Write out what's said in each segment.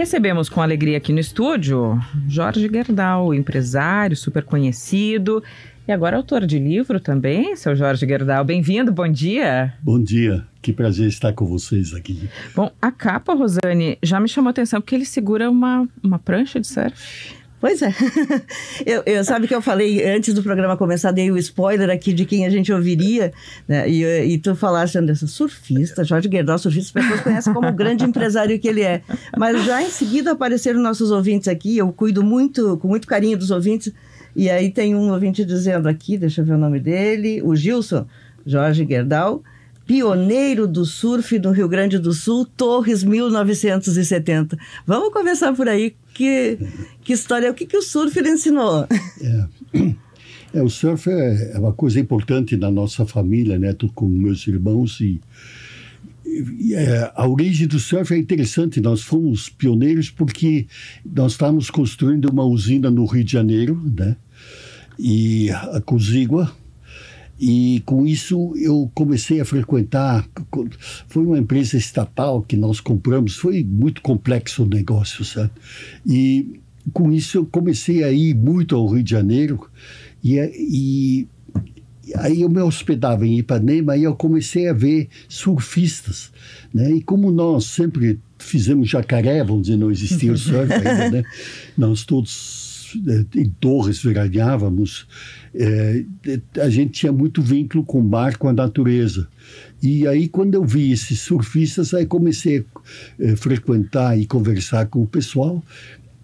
Recebemos com alegria aqui no estúdio Jorge Gerdau, empresário super conhecido e agora autor de livro também, seu Jorge Gerdau. Bem-vindo, bom dia. Bom dia, que prazer estar com vocês aqui. Bom, a capa, Rosane, já me chamou a atenção porque ele segura uma prancha de surf. Pois é. Eu sabe que eu falei antes do programa começar, dei o spoiler aqui de quem a gente ouviria, né? E tu falaste, Anderson, surfista, Jorge Gerdau, surfista, as pessoas conhecem como o grande empresário que ele é. Mas já em seguida apareceram nossos ouvintes aqui, eu cuido com muito carinho dos ouvintes, e aí tem um ouvinte dizendo aqui, deixa eu ver o nome dele, o Gilson, Jorge Gerdau, pioneiro do surf no Rio Grande do Sul, Torres, 1970. Vamos começar por aí. Que história, o que o surf lhe ensinou? O surf é uma coisa importante na nossa família, né? Tô com meus irmãos a origem do surf é interessante. Nós fomos pioneiros porque nós estávamos construindo uma usina no Rio de Janeiro, né? E a Cozigua. E com isso eu comecei a frequentar, foi uma empresa estatal que nós compramos, foi muito complexo o negócio, sabe? E com isso eu comecei a ir muito ao Rio de Janeiro e aí eu me hospedava em Ipanema e eu comecei a ver surfistas, né? E como nós sempre fizemos jacaré, vamos dizer, não existia o surf ainda, né? Nós todos em Torres veraneávamos, a gente tinha muito vínculo com o mar, com a natureza. E aí, quando eu vi esses surfistas, aí comecei a frequentar e conversar com o pessoal.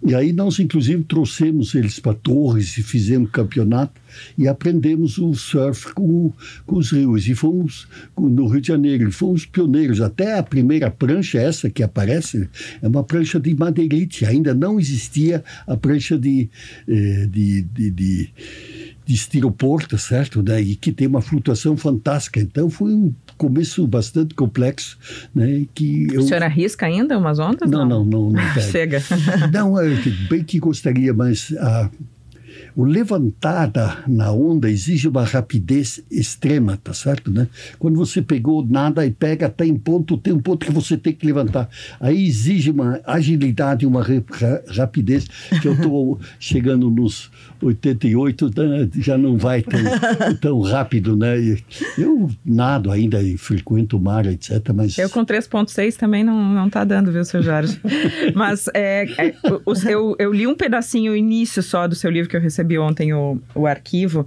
E aí nós, inclusive, trouxemos eles para Torres e fizemos campeonato e aprendemos o surf com os rios. E fomos no Rio de Janeiro, fomos pioneiros. Até a primeira prancha, essa que aparece, é uma prancha de madeirite. Ainda não existia a prancha de estiropor, tá certo? Né? E que tem uma flutuação fantástica. Então foi um começo bastante complexo, né? O senhor arrisca ainda umas ondas? Não chega. Não, bem que gostaria, mas o levantar na onda exige uma rapidez extrema, tá certo, né? Quando você pegou nada e pega, tem um ponto que você tem que levantar. Aí exige uma agilidade, uma rapidez, que eu estou chegando nos 88, já não vai tão rápido, né? Eu nado ainda e frequento o mar, etc. Mas eu com 3.6 também não tá dando, viu, seu Jorge? Mas eu li um pedacinho, o início só do seu livro que eu recebi ontem, o arquivo,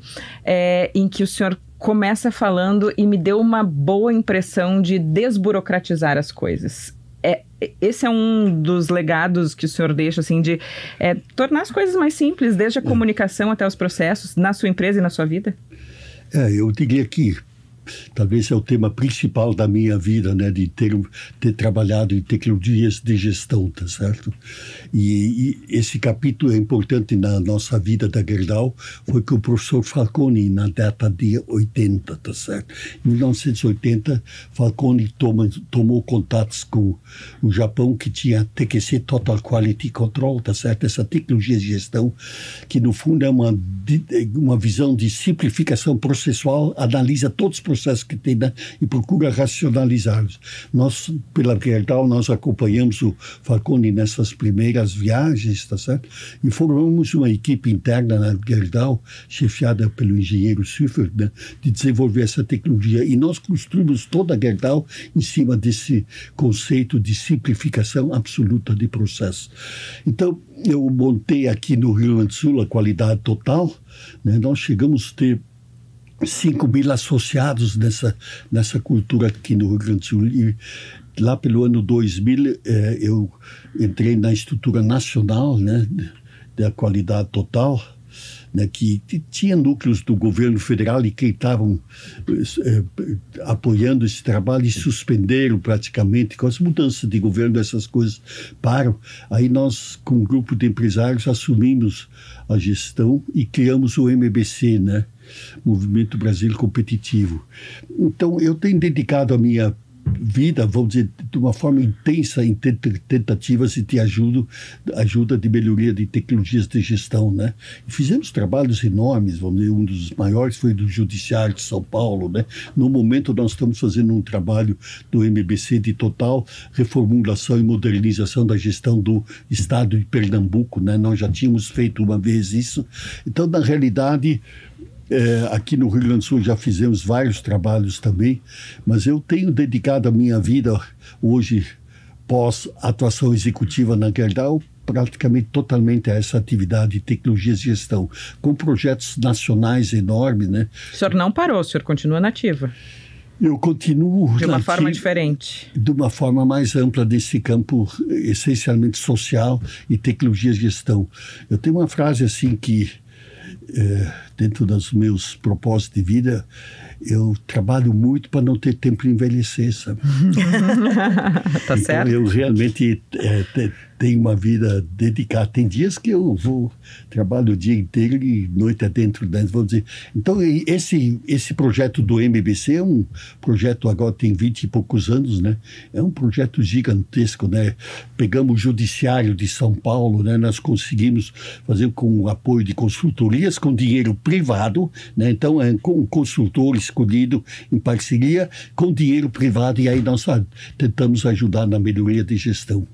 em que o senhor começa falando e me deu uma boa impressão de desburocratizar as coisas. Esse é um dos legados que o senhor deixa, assim, de tornar as coisas mais simples, desde a comunicação até os processos, na sua empresa e na sua vida? Eu diria que talvez é o tema principal da minha vida, né, de ter trabalhado em tecnologias de gestão, tá certo? E esse capítulo é importante na nossa vida da Gerdau, foi que o professor Falconi, na data de 80, tá certo? Em 1980, Falconi tomou contatos com o Japão, que tinha TQC, Total Quality Control, tá certo? Essa tecnologia de gestão, que no fundo é uma visão de simplificação processual, analisa todos os processos que tem, né, e procura racionalizá-los. Nós, pela Gerdau, nós acompanhamos o Falconi nessas primeiras viagens, tá certo? E formamos uma equipe interna na Gerdau, chefiada pelo engenheiro Schiffer, né, de desenvolver essa tecnologia. E nós construímos toda a Gerdau em cima desse conceito de simplificação absoluta de processo. Então, eu montei aqui no Rio Grande do Sul a qualidade total, né? Nós chegamos a ter 5.000 associados nessa cultura aqui no Rio Grande do Sul. E lá pelo ano 2000, eu entrei na estrutura nacional, né, da qualidade total, né, que tinha núcleos do governo federal e que estavam apoiando esse trabalho e suspenderam praticamente. Com as mudanças de governo, essas coisas param. Aí nós, com um grupo de empresários, assumimos a gestão e criamos o MBC, né? Movimento Brasil Competitivo. Então, eu tenho dedicado a minha vida, vamos dizer, de uma forma intensa em tentativas de ajuda de melhoria de tecnologias de gestão, né? E fizemos trabalhos enormes, vamos dizer, um dos maiores foi do Judiciário de São Paulo, né? No momento nós estamos fazendo um trabalho do MBC de total reformulação e modernização da gestão do Estado de Pernambuco, né? Nós já tínhamos feito uma vez isso. Então, na realidade, aqui no Rio Grande do Sul já fizemos vários trabalhos também, mas eu tenho dedicado a minha vida hoje, pós-atuação executiva na Gerdau, praticamente totalmente a essa atividade de tecnologias de gestão, com projetos nacionais enormes, né? O senhor não parou, o senhor continua nativa. Eu continuo de uma forma diferente. De uma forma mais ampla desse campo, essencialmente social e tecnologias de gestão. Eu tenho uma frase assim que, dentro dos meus propósitos de vida, eu trabalho muito para não ter tempo de envelhecer, sabe? Tá certo. Então, eu realmente tenho uma vida dedicada. Tem dias que eu trabalho o dia inteiro e noite adentro, vamos dizer. Então, esse projeto do MBC é um projeto, agora tem 20 e poucos anos, né? É um projeto gigantesco, né? Pegamos o Judiciário de São Paulo, né? Nós conseguimos fazer com o apoio de consultorias com dinheiro privado, né? Então, com um consultor escolhido em parceria com dinheiro privado, e aí nós tentamos ajudar na melhoria de gestão.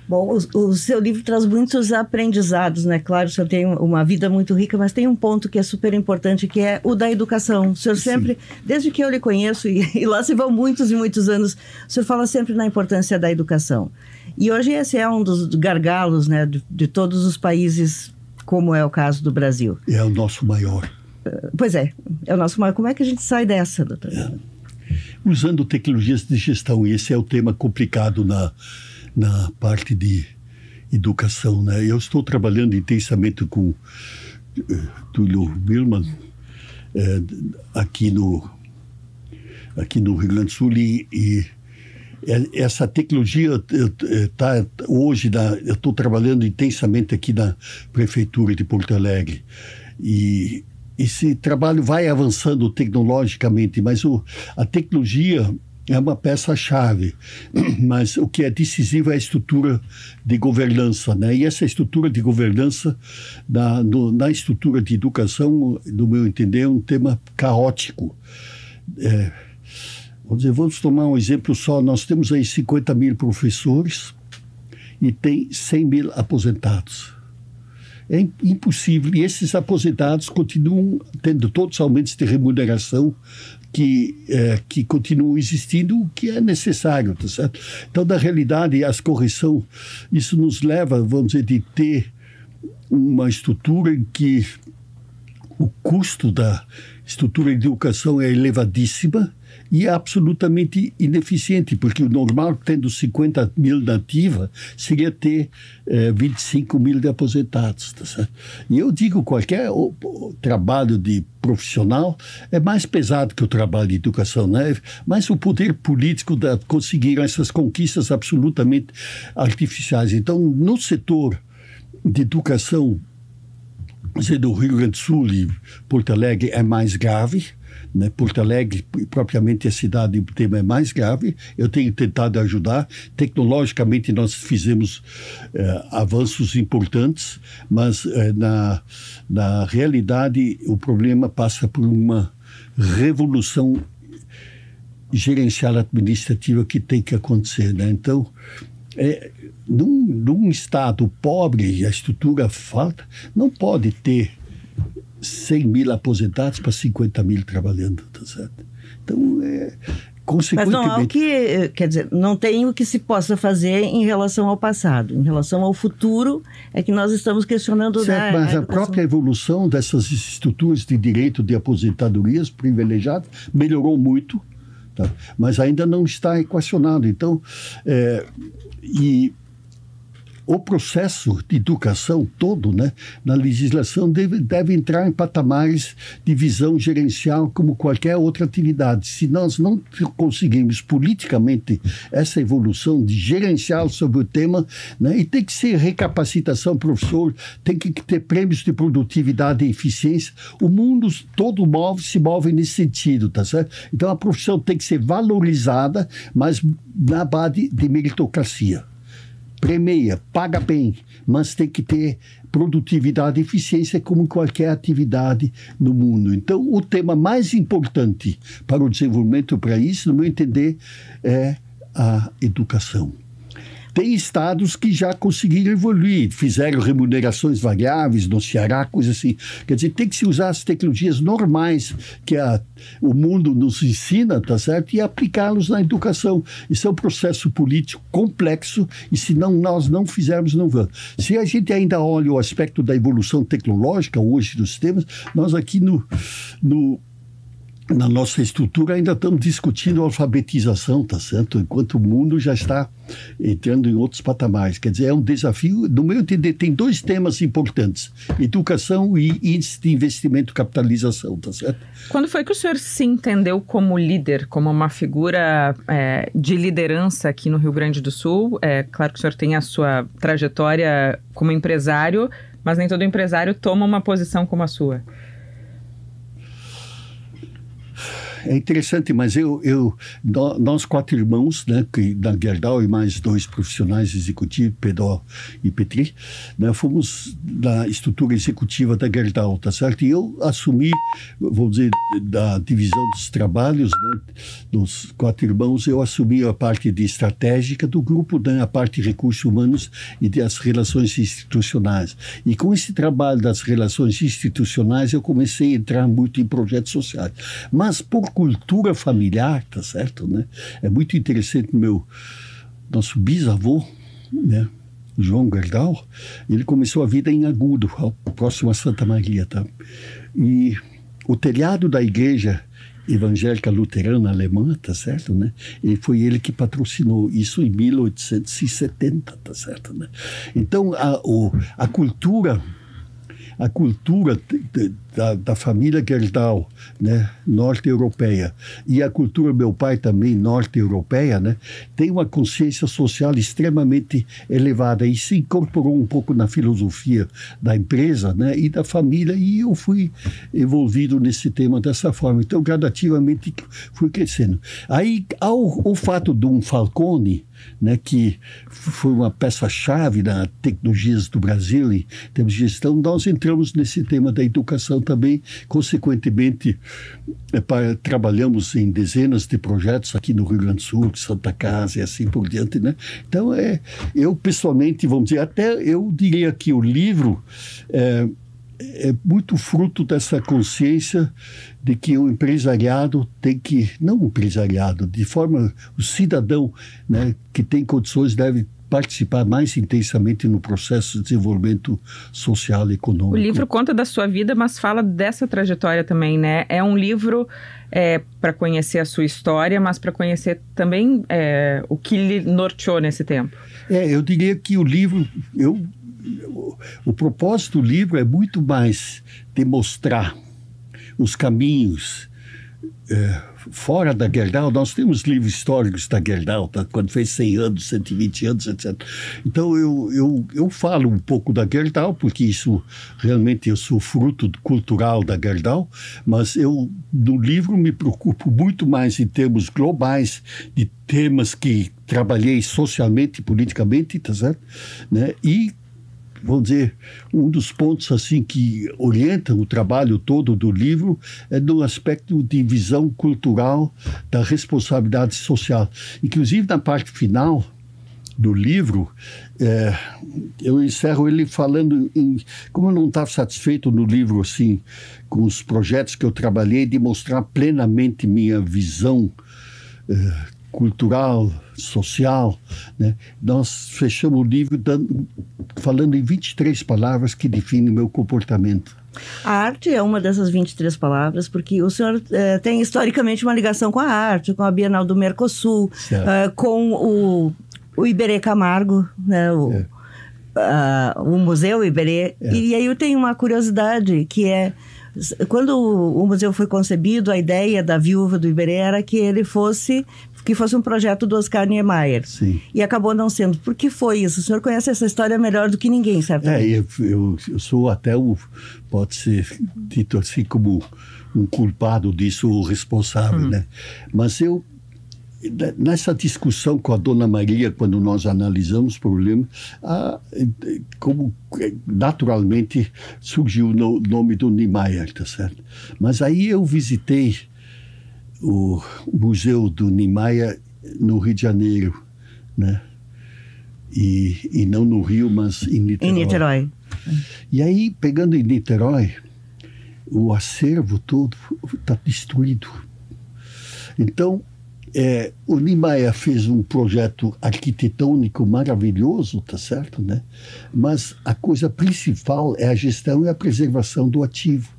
Bom, o seu livro traz muitos aprendizados, né? Claro, o senhor tem uma vida muito rica, mas tem um ponto que é super importante, que é o da educação. O senhor sempre, desde que eu lhe conheço, e lá se vão muitos e muitos anos, o senhor fala sempre na importância da educação. E hoje esse é um dos gargalos, né, de todos os países, como é o caso do Brasil. É o nosso maior. Pois é o nosso maior. Como é que a gente sai dessa, doutor? Usando tecnologias de gestão, e esse é o tema complicado na parte de educação, né? Eu estou trabalhando intensamente com Túlio Milman aqui no Rio Grande do Sul, e essa tecnologia está hoje, eu estou trabalhando intensamente aqui na Prefeitura de Porto Alegre, e esse trabalho vai avançando tecnologicamente, mas a tecnologia é uma peça-chave, mas o que é decisivo é a estrutura de governança, né? E essa estrutura de governança, na estrutura de educação, no meu entender, é um tema caótico. Vamos tomar um exemplo só. Nós temos aí 50 mil professores e tem 100 mil aposentados. É impossível. E esses aposentados continuam tendo todos os aumentos de remuneração que continuam existindo, o que é necessário, tá certo? Então, na realidade, as correções, isso nos leva, vamos dizer, de ter uma estrutura em que o custo da estrutura de educação é elevadíssima e é absolutamente ineficiente, porque o normal, tendo 50 mil na ativa, seria ter 25 mil de aposentados. Tá certo? E eu digo, qualquer trabalho de profissional é mais pesado que o trabalho de educação, né? Mas o poder político conseguiram essas conquistas absolutamente artificiais. Então, no setor de educação, do Rio Grande do Sul e Porto Alegre é mais grave, né? Porto Alegre, propriamente a cidade, o tema é mais grave. Eu tenho tentado ajudar. Tecnologicamente nós fizemos avanços importantes, mas na realidade o problema passa por uma revolução gerencial administrativa que tem que acontecer, né? Então, num estado pobre, a estrutura falta, não pode ter 100 mil aposentados para 50 mil trabalhando, tá certo? Então, consequentemente... Mas não há o que, quer dizer, não tem o que se possa fazer em relação ao passado. Em relação ao futuro, é que nós estamos questionando... Certo, mas a própria evolução dessas estruturas de direito de aposentadorias privilegiadas melhorou muito, tá? Mas ainda não está equacionado. Então, e o processo de educação todo, né, na legislação deve entrar em patamares de visão gerencial como qualquer outra atividade. Se nós não conseguirmos politicamente essa evolução de gerencial sobre o tema, né, e tem que ser recapacitação, professor, tem que ter prêmios de produtividade e eficiência, o mundo todo se move nesse sentido, tá certo? Então a profissão tem que ser valorizada, mas na base de meritocracia. Premia, paga bem, mas tem que ter produtividade e eficiência como qualquer atividade no mundo. Então, o tema mais importante para o desenvolvimento para isso, no meu entender, é a educação. Tem estados que já conseguiram evoluir, fizeram remunerações variáveis no Ceará, coisa assim. Quer dizer, tem que se usar as tecnologias normais que o mundo nos ensina, tá certo? E aplicá-los na educação. Isso é um processo político complexo e se nós não fizermos, não vamos. Se a gente ainda olha o aspecto da evolução tecnológica hoje dos temas, nós aqui na nossa estrutura ainda estamos discutindo a alfabetização, tá certo? Enquanto o mundo já está entrando em outros patamares. Quer dizer, é um desafio, no meu entender, tem 2 temas importantes: educação e índice de investimento e capitalização, tá certo? Quando foi que o senhor se entendeu como líder, como uma figura de liderança aqui no Rio Grande do Sul? É claro que o senhor tem a sua trajetória como empresário, mas nem todo empresário toma uma posição como a sua. É interessante, mas nós 4 irmãos, né, da Gerdau e mais 2 profissionais executivos, Pedro e Petri, né, fomos na estrutura executiva da Gerdau, tá certo? E eu assumi, vamos dizer, da divisão dos trabalhos, né, dos 4 irmãos, eu assumi a parte de estratégica do grupo, né, a parte de recursos humanos e das relações institucionais. E com esse trabalho das relações institucionais, eu comecei a entrar muito em projetos sociais. Mas por cultura familiar, tá certo, né? É muito interessante, nosso bisavô, né, João Gerdau, ele começou a vida em Agudo, próximo a Santa Maria, tá? E o telhado da igreja evangélica luterana alemã, tá certo, né? E foi ele que patrocinou isso em 1870, tá certo, né? Então, a cultura da família Gerdau, né, norte-europeia, e a cultura do meu pai também norte-europeia, né, tem uma consciência social extremamente elevada e se incorporou um pouco na filosofia da empresa, né, e da família, e eu fui envolvido nesse tema dessa forma. Então, gradativamente fui crescendo. Aí, o fato de um Falcone, né, que foi uma peça-chave nas tecnologias do Brasil em termos de gestão, nós entramos nesse tema da educação também. Consequentemente, trabalhamos em dezenas de projetos aqui no Rio Grande do Sul, Santa Casa e assim por diante, né? Então, eu pessoalmente, vamos dizer, até eu diria que o livro é muito fruto dessa consciência de que o empresariado tem que, não o empresariado, de forma, o cidadão, né, que tem condições deve participar mais intensamente no processo de desenvolvimento social e econômico. O livro conta da sua vida, mas fala dessa trajetória também, né? É um livro para conhecer a sua história, mas para conhecer também o que lhe norteou nesse tempo. Eu diria que o livro, o propósito do livro é muito mais demonstrar os caminhos fora da Gerdau. Nós temos livros históricos da Gerdau, tá? Quando fez 100 anos, 120 anos, etc. Então eu falo um pouco da Gerdau, porque isso realmente eu sou fruto cultural da Gerdau, mas no livro me preocupo muito mais em termos globais, de temas que trabalhei socialmente e politicamente, tá certo? Né? E vamos dizer, um dos pontos assim que orientam o trabalho todo do livro é no aspecto de visão cultural da responsabilidade social. Inclusive, na parte final do livro, eu encerro ele falando como eu não estava satisfeito no livro assim, com os projetos que eu trabalhei, de mostrar plenamente minha visão cultural, social, né? Nós fechamos o livro falando em 23 palavras que definem o meu comportamento. A arte é uma dessas 23 palavras, porque o senhor tem historicamente uma ligação com a arte, com a Bienal do Mercosul, com o Iberê Camargo, né? o Museu Iberê. E aí eu tenho uma curiosidade, que é, quando o museu foi concebido, a ideia da viúva do Iberê era que ele fosse um projeto do Oscar Niemeyer. Sim. E acabou não sendo. Por que foi isso? O senhor conhece essa história melhor do que ninguém, certamente. Eu sou até pode ser dito assim como um culpado disso, o responsável, né? Mas nessa discussão com a Dona Maria, quando nós analisamos o problema, como naturalmente surgiu o nome do Niemeyer, tá certo? Mas aí eu visitei o Museu do Niemeyer no Rio de Janeiro, né? E não no Rio, mas em Niterói. Em Niterói. E aí, pegando em Niterói, o acervo todo está destruído. Então, o Niemeyer fez um projeto arquitetônico maravilhoso, tá certo, né? Mas a coisa principal é a gestão e a preservação do ativo.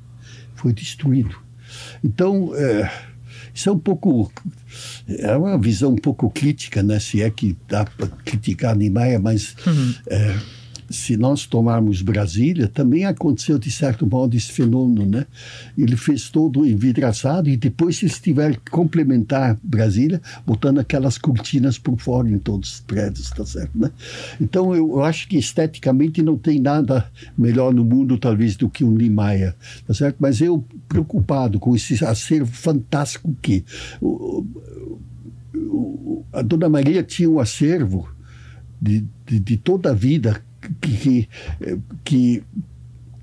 Foi destruído. Então, isso é um pouco... É uma visão um pouco crítica, né? Se é que dá para criticar Niemeyer, mas... se nós tomarmos Brasília, também aconteceu, de certo modo, esse fenômeno, né? Ele fez todo envidraçado e depois eles tiveram que complementar Brasília, botando aquelas cortinas por fora em todos os prédios, tá certo, né? Então, eu acho que esteticamente não tem nada melhor no mundo, talvez, do que o Niemeyer, tá certo? Mas eu, preocupado com esse acervo fantástico que... a Dona Maria tinha um acervo de toda a vida que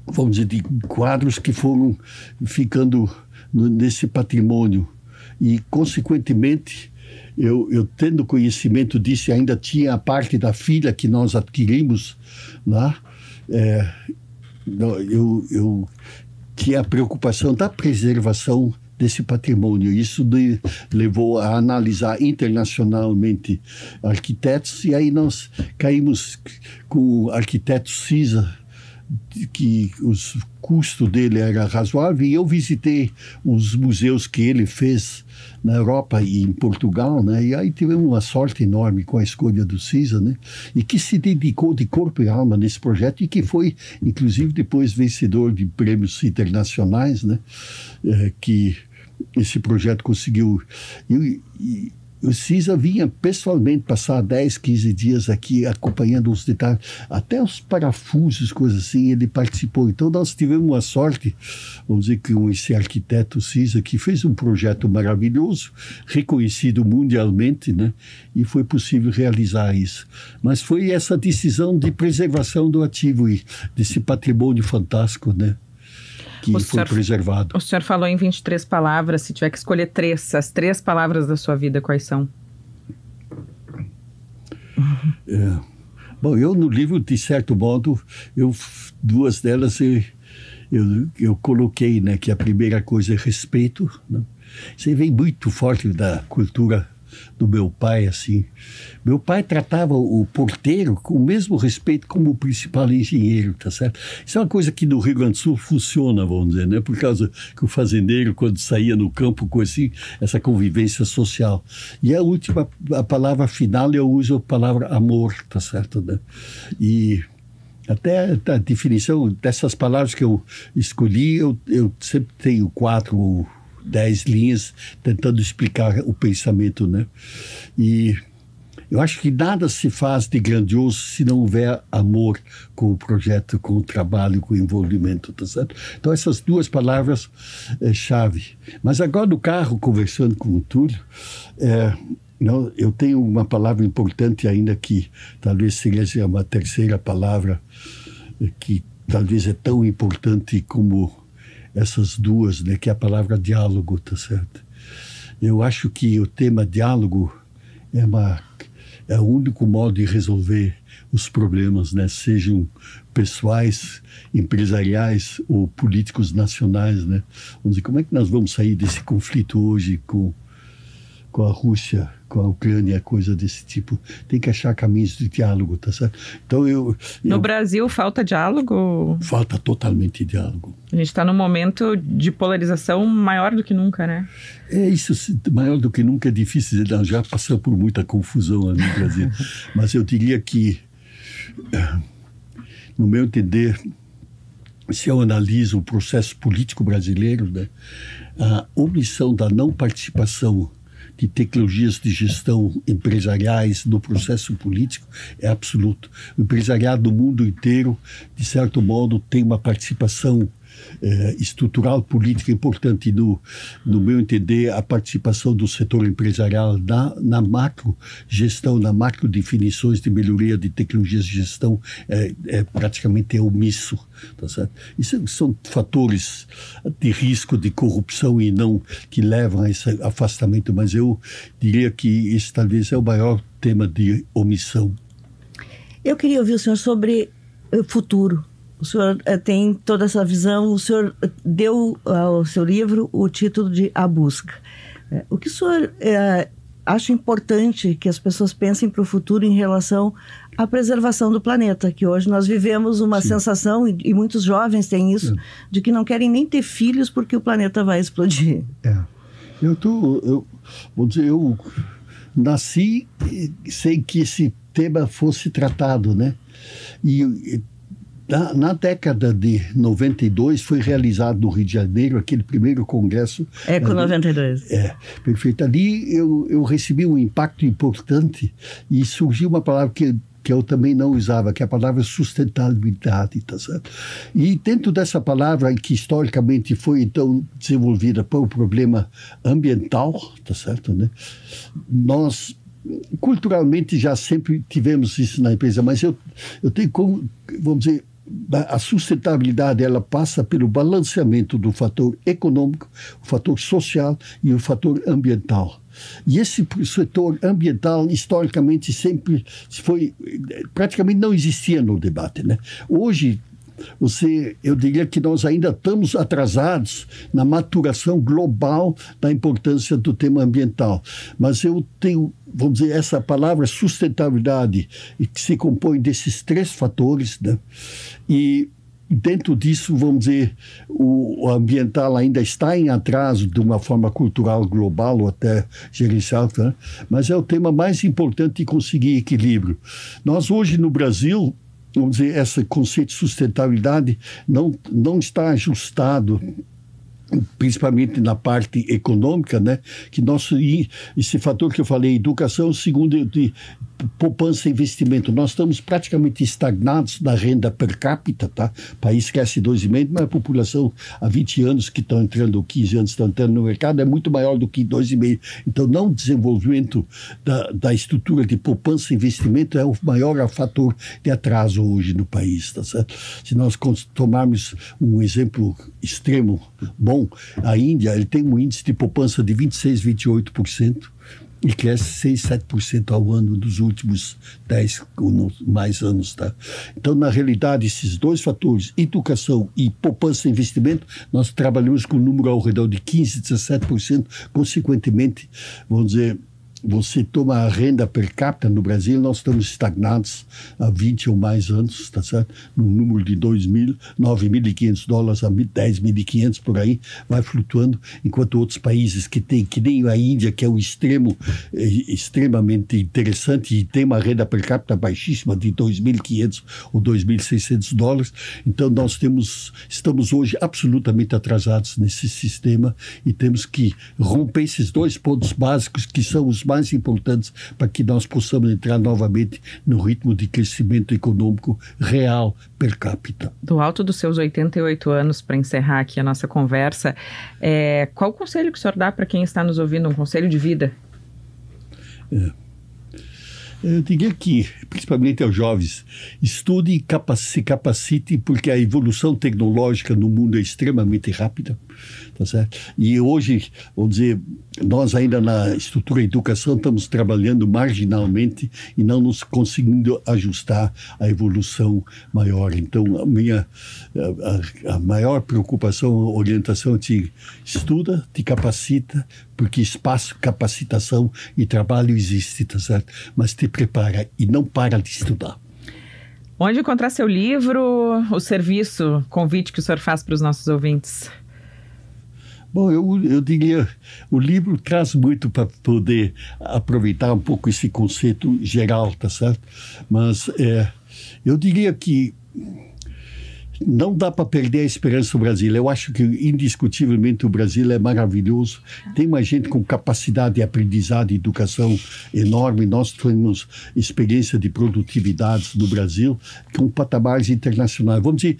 vamos dizer, de quadros que foram ficando nesse patrimônio. E, consequentemente, eu tendo conhecimento disso, ainda tinha a parte da filha que nós adquirimos lá, eu tinha a preocupação da preservação desse patrimônio. Isso levou a analisar internacionalmente arquitetos, e aí nós caímos com o arquiteto Cisa, que o custo dele era razoável, e eu visitei os museus que ele fez na Europa e em Portugal, né? E aí tivemos uma sorte enorme com a escolha do Cisa, né? E que se dedicou de corpo e alma nesse projeto, e que foi, inclusive, depois vencedor de prêmios internacionais, né? Que esse projeto conseguiu. E o Cisa vinha pessoalmente passar 10, 15 dias aqui acompanhando os detalhes, até os parafusos, coisas assim, ele participou. Então nós tivemos uma sorte, vamos dizer, com esse arquiteto Cisa, que fez um projeto maravilhoso, reconhecido mundialmente, né? E foi possível realizar isso. Mas foi essa decisão de preservação do ativo e desse patrimônio fantástico, né? Que foi preservado. O senhor falou em 23 palavras. Se tiver que escolher 3, as 3 palavras da sua vida, quais são? Bom, eu no livro, de certo modo, 2 delas eu coloquei, né? Que a primeira coisa é respeito, né? Isso vem muito forte da cultura do meu pai, assim. Meu pai tratava o porteiro com o mesmo respeito como o principal engenheiro, tá certo? Isso é uma coisa que no Rio Grande do Sul funciona, vamos dizer, né? Por causa que o fazendeiro, quando saía no campo, com essa convivência social. E a palavra final, eu uso a palavra amor, tá certo, né? E até a definição dessas palavras que eu escolhi, eu sempre tenho 4 ou 10 linhas tentando explicar o pensamento, né? E eu acho que nada se faz de grandioso se não houver amor com o projeto, com o trabalho, com o envolvimento, tá certo? Então essas 2 palavras é chave. Mas agora no carro, conversando com o Túlio, eu tenho uma palavra importante ainda, que talvez seja uma terceira palavra, que talvez é tão importante como essas 2, né, que é a palavra diálogo, tá certo? Eu acho que o tema diálogo é o único modo de resolver os problemas, né? Sejam pessoais, empresariais ou políticos nacionais, né? Vamos dizer, como é que nós vamos sair desse conflito hoje com a Rússia, com a Ucrânia, coisa desse tipo? Tem que achar caminhos de diálogo, tá certo? Então No Brasil falta diálogo? Falta totalmente diálogo. A gente está num momento de polarização maior do que nunca, né? Isso, maior do que nunca é difícil dizer, já passou por muita confusão ali no Brasil. Mas eu diria que no meu entender, se eu analiso o processo político brasileiro, né, a omissão da não participação de tecnologias de gestão empresariais no processo político é absoluto. O empresariado do mundo inteiro, de certo modo, tem uma participação estrutural política importante. No meu entender, a participação do setor empresarial na macro gestão, na macro definições de melhoria de tecnologias de gestão praticamente omisso, tá certo? Isso são fatores de risco de corrupção e não que levam a esse afastamento, mas eu diria que esse talvez é o maior tema de omissão. Eu queria ouvir o senhor sobre o futuro. O senhor tem toda essa visão, o senhor deu ao seu livro o título de A Busca. O que o senhor acha importante que as pessoas pensem para o futuro em relação à preservação do planeta? Que hoje nós vivemos uma sensação, e muitos jovens têm isso, de que não querem nem ter filhos porque o planeta vai explodir. Eu nasci sem que esse tema fosse tratado, né? E na década de 92 foi realizado no Rio de Janeiro aquele primeiro congresso. Eco 92. Perfeito. Ali eu recebi um impacto importante e surgiu uma palavra que eu também não usava, que é a palavra sustentabilidade, tá certo? E dentro dessa palavra, que historicamente foi então desenvolvida para o problema ambiental, tá certo, né? Nós culturalmente já sempre tivemos isso na empresa, mas eu tenho como, vamos dizer, a sustentabilidade ela passa pelo balanceamento do fator econômico, o fator social e o fator ambiental. E esse setor ambiental, historicamente, sempre foi, praticamente não existia no debate, né? Hoje, eu diria que nós ainda estamos atrasados na maturação global da importância do tema ambiental. Mas eu tenho, vamos dizer, essa palavra sustentabilidade, que se compõe desses três fatores, né? E dentro disso, vamos dizer, o ambiental ainda está em atraso de uma forma cultural global ou até gerencial, né? Mas é o tema mais importante de conseguir equilíbrio. Nós hoje no Brasil, vamos dizer, esse conceito de sustentabilidade não está ajustado, principalmente na parte econômica, né? Que esse fator que eu falei, educação, segundo de poupança e investimento, nós estamos praticamente estagnados na renda per capita, tá? O país cresce 2,5%, mas a população há 20 anos que estão entrando, 15 anos estão entrando no mercado, é muito maior do que 2,5%. Então, não desenvolvimento da estrutura de poupança e investimento é o maior fator de atraso hoje no país, tá certo? Se nós tomarmos um exemplo extremo bom, a Índia, ele tem um índice de poupança de 26%, 28%, e cresce 6, 7% ao ano dos últimos 10 ou mais anos, tá? Então, na realidade, esses dois fatores, educação e poupança e investimento, nós trabalhamos com um número ao redor de 15, 17%, consequentemente, vamos dizer, você toma a renda per capita no Brasil, nós estamos estagnados há 20 ou mais anos, tá certo? No número de $9.500 a $10.500 por aí, vai flutuando, enquanto outros países que nem a Índia, que é um extremo extremamente interessante e tem uma renda per capita baixíssima de $2.500 ou $2.600, então nós estamos hoje absolutamente atrasados nesse sistema e temos que romper esses dois pontos básicos que são os mais importantes para que nós possamos entrar novamente no ritmo de crescimento econômico real per capita. Do alto dos seus 88 anos, para encerrar aqui a nossa conversa, qual o conselho que o senhor dá para quem está nos ouvindo, um conselho de vida? Eu diria que, principalmente aos jovens, estude e se capacite, porque a evolução tecnológica no mundo é extremamente rápida, tá certo? E hoje, vamos dizer, nós ainda na estrutura de educação estamos trabalhando marginalmente e não nos conseguindo ajustar à evolução maior. Então, a maior preocupação, orientação é te estuda, te capacita, porque espaço, capacitação e trabalho existe, tá certo? Mas te prepara e não para de estudar. Onde encontrar seu livro, o serviço, convite que o senhor faz para os nossos ouvintes? Bom, eu diria, o livro traz muito para poder aproveitar um pouco esse conceito geral, tá certo? Mas eu diria que não dá para perder a esperança do Brasil. Eu acho que, indiscutivelmente, o Brasil é maravilhoso. Tem mais gente com capacidade de aprendizado e educação enorme. Nós temos experiência de produtividade no Brasil com patamares internacionais. Vamos dizer,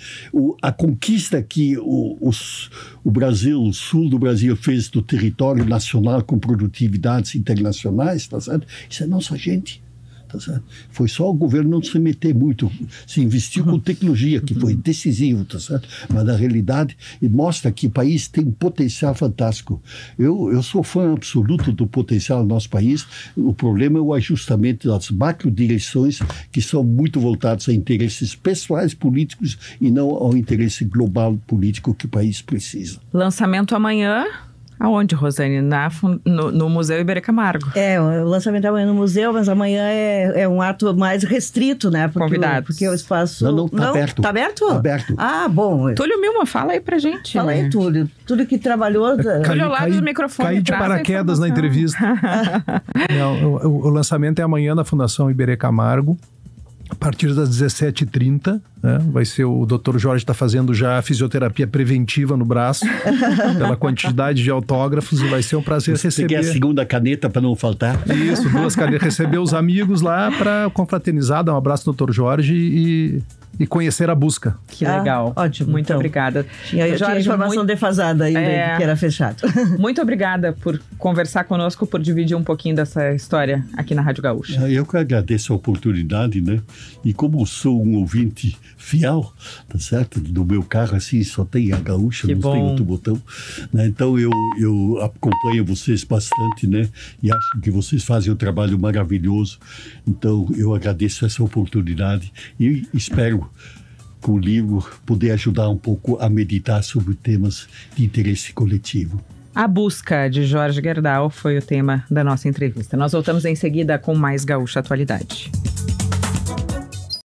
a conquista que o Brasil, o sul do Brasil fez do território nacional com produtividades internacionais, tá certo? Isso é nossa gente. Foi só o governo não se meter muito, se investiu com tecnologia, que foi decisivo, tá certo? Mas na realidade mostra que o país tem um potencial fantástico. Eu sou fã absoluto do potencial do nosso país. O problema é o ajustamento das macro-direções que são muito voltadas a interesses pessoais políticos e não ao interesse global político que o país precisa. Lançamento amanhã. Aonde, Rosane? No Museu Iberê Camargo. O lançamento é amanhã no museu, mas amanhã é um ato mais restrito, né? Convidados. Porque o espaço... Não, tá aberto. Tá aberto? Aberto. Ah, bom. Túlio Milman, fala aí pra gente. Fala aí, Túlio. Túlio que trabalhou... Túlio, lá do microfone. Caí de paraquedas na entrevista. O lançamento é amanhã na Fundação Iberê Camargo. A partir das 17h30, né? Vai ser o Dr. Jorge está fazendo já a fisioterapia preventiva no braço, pela quantidade de autógrafos, e vai ser um prazer receber. Você quer a segunda caneta para não faltar? Isso, 2 canetas. Receber os amigos lá para confraternizar, dar um abraço ao Dr. Jorge e conhecer a busca. Que legal. Ótimo. Muito então, obrigada. Tinha informação defasada ainda, que era fechado. Muito obrigada por conversar conosco, por dividir um pouquinho dessa história aqui na Rádio Gaúcha. Eu que agradeço a oportunidade, né? E como sou um ouvinte fiel, tá certo? Do meu carro, assim, só tem a Gaúcha, que não bom. tem outro botão. Né? Então, eu acompanho vocês bastante, né? E acho que vocês fazem um trabalho maravilhoso. Então, eu agradeço essa oportunidade e espero, com o livro, poder ajudar um pouco a meditar sobre temas de interesse coletivo. A Busca, de Jorge Gerdau, foi o tema da nossa entrevista. Nós voltamos em seguida com mais Gaúcha Atualidade.